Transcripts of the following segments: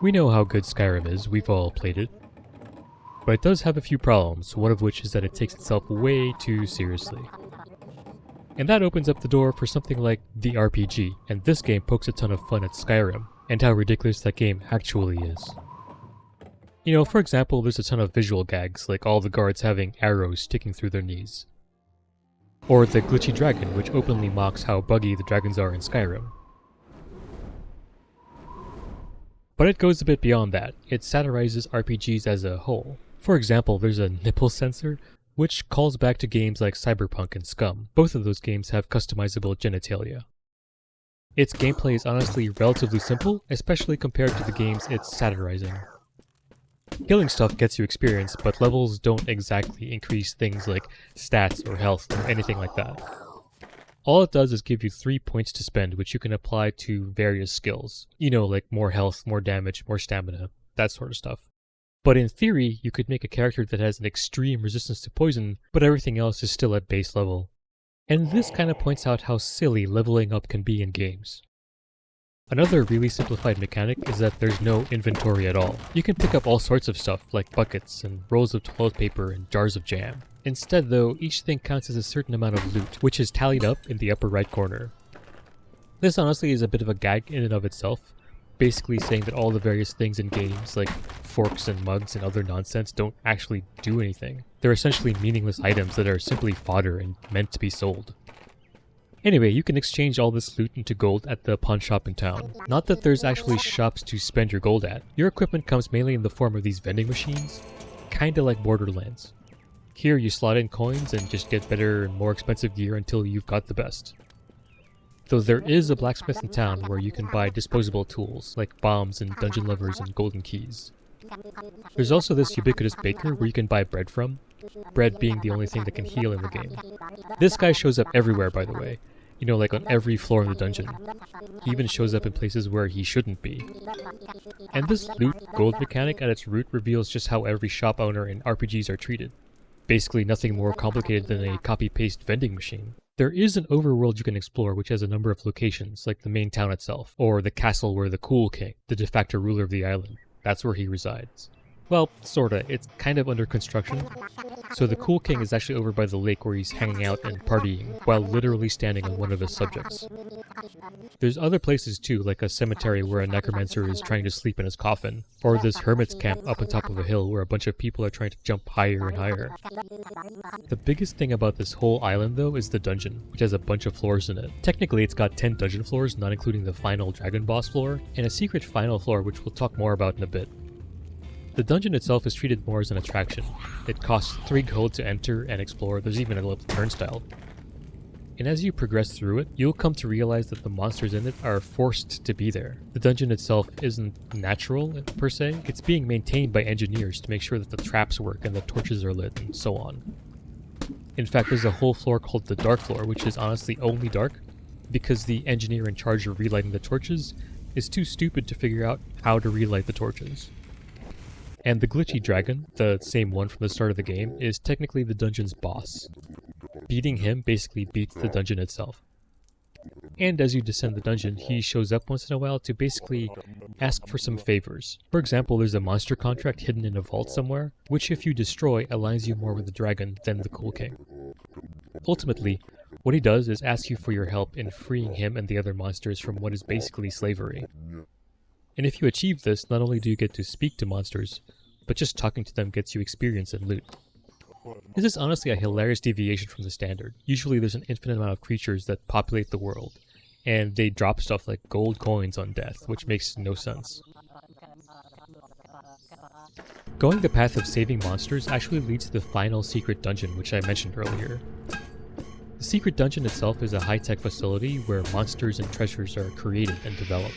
We know how good Skyrim is, we've all played it. But it does have a few problems, one of which is that it takes itself way too seriously. And that opens up the door for something like the RPG, and this game pokes a ton of fun at Skyrim, and how ridiculous that game actually is. You know, for example, there's a ton of visual gags, like all the guards having arrows sticking through their knees. Or the glitchy dragon, which openly mocks how buggy the dragons are in Skyrim. But it goes a bit beyond that. It satirizes RPGs as a whole. For example, there's a nipple sensor, which calls back to games like Cyberpunk and Scum. Both of those games have customizable genitalia. Its gameplay is honestly relatively simple, especially compared to the games it's satirizing. Killing stuff gets you experience, but levels don't exactly increase things like stats or health or anything like that. All it does is give you 3 points to spend, which you can apply to various skills. You know, like more health, more damage, more stamina, that sort of stuff. But in theory, you could make a character that has an extreme resistance to poison, but everything else is still at base level. And this kind of points out how silly leveling up can be in games. Another really simplified mechanic is that there's no inventory at all. You can pick up all sorts of stuff, like buckets and rolls of toilet paper and jars of jam. Instead though, each thing counts as a certain amount of loot, which is tallied up in the upper right corner. This honestly is a bit of a gag in and of itself, basically saying that all the various things in games, like forks and mugs and other nonsense, don't actually do anything. They're essentially meaningless items that are simply fodder and meant to be sold. Anyway, you can exchange all this loot into gold at the pawn shop in town. Not that there's actually shops to spend your gold at. Your equipment comes mainly in the form of these vending machines, kinda like Borderlands. Here you slot in coins and just get better and more expensive gear until you've got the best. Though there is a blacksmith in town where you can buy disposable tools, like bombs and dungeon levers and golden keys. There's also this ubiquitous baker where you can buy bread from, bread being the only thing that can heal in the game. This guy shows up everywhere, by the way. You know, like on every floor in the dungeon. He even shows up in places where he shouldn't be. And this loot gold mechanic at its root reveals just how every shop owner in RPGs are treated. Basically nothing more complicated than a copy-paste vending machine. There is an overworld you can explore which has a number of locations, like the main town itself, or the castle where the Cool King, the de facto ruler of the island, that's where he resides. Well, sorta, it's kind of under construction. So the Cool King is actually over by the lake where he's hanging out and partying, while literally standing on one of his subjects. There's other places too, like a cemetery where a necromancer is trying to sleep in his coffin, or this hermit's camp up on top of a hill where a bunch of people are trying to jump higher and higher. The biggest thing about this whole island though is the dungeon, which has a bunch of floors in it. Technically it's got 10 dungeon floors, not including the final dragon boss floor, and a secret final floor which we'll talk more about in a bit. The dungeon itself is treated more as an attraction. It costs 3 gold to enter and explore, there's even a little turnstile. And as you progress through it, you'll come to realize that the monsters in it are forced to be there. The dungeon itself isn't natural, per se. It's being maintained by engineers to make sure that the traps work and the torches are lit and so on. In fact, there's a whole floor called the Dark Floor, which is honestly only dark because the engineer in charge of relighting the torches is too stupid to figure out how to relight the torches. And the glitchy dragon, the same one from the start of the game, is technically the dungeon's boss. Beating him basically beats the dungeon itself. And as you descend the dungeon, he shows up once in a while to basically ask for some favors. For example, there's a monster contract hidden in a vault somewhere, which if you destroy aligns you more with the dragon than the Cool King. Ultimately, what he does is ask you for your help in freeing him and the other monsters from what is basically slavery. And if you achieve this, not only do you get to speak to monsters, but just talking to them gets you experience and loot. This is honestly a hilarious deviation from the standard. Usually there's an infinite amount of creatures that populate the world, and they drop stuff like gold coins on death, which makes no sense. Going the path of saving monsters actually leads to the final secret dungeon, which I mentioned earlier. The secret dungeon itself is a high-tech facility where monsters and treasures are created and developed.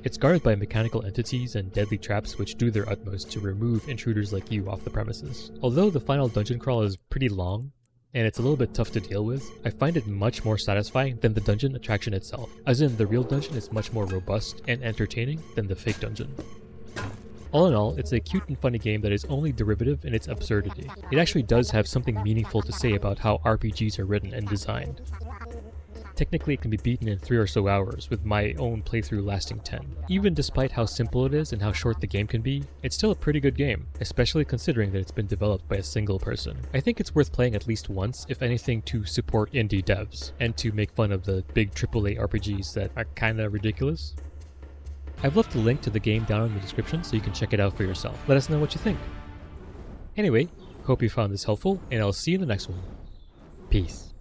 It's guarded by mechanical entities and deadly traps which do their utmost to remove intruders like you off the premises. Although the final dungeon crawl is pretty long, and it's a little bit tough to deal with, I find it much more satisfying than the dungeon attraction itself. As in, the real dungeon is much more robust and entertaining than the fake dungeon. All in all, it's a cute and funny game that is only derivative in its absurdity. It actually does have something meaningful to say about how RPGs are written and designed. Technically, it can be beaten in 3 or so hours, with my own playthrough lasting 10. Even despite how simple it is and how short the game can be, it's still a pretty good game, especially considering that it's been developed by a single person. I think it's worth playing at least once, if anything, to support indie devs, and to make fun of the big AAA RPGs that are kinda ridiculous. I've left a link to the game down in the description so you can check it out for yourself. Let us know what you think. Anyway, hope you found this helpful, and I'll see you in the next one. Peace.